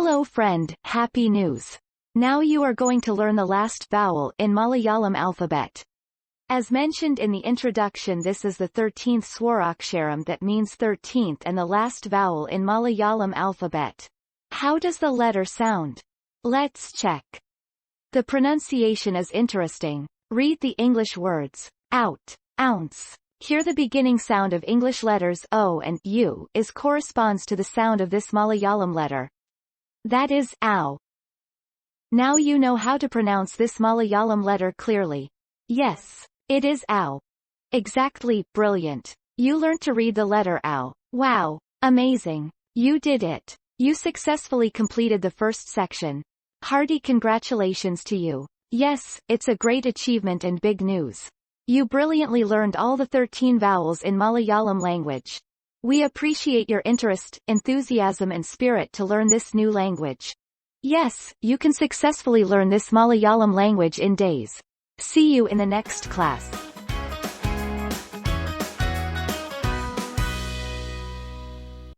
Hello friend, happy news. Now you are going to learn the last vowel in Malayalam alphabet. As mentioned in the introduction, this is the 13th Swaraksharam, that means 13th and the last vowel in Malayalam alphabet. How does the letter sound? Let's check. The pronunciation is interesting. Read the English words. Out, ounce. Here the beginning sound of English letters O and U is corresponds to the sound of this Malayalam letter. That is ow. Now you know how to pronounce this Malayalam letter clearly. Yes, it is ow. Exactly, brilliant. You learned to read the letter ow. Wow, amazing. You did it. You successfully completed the first section. Hearty congratulations to you. Yes, it's a great achievement and big news. You brilliantly learned all the 13 vowels in Malayalam language. We appreciate your interest, enthusiasm and spirit to learn this new language. Yes, you can successfully learn this Malayalam language in days. See you in the next class.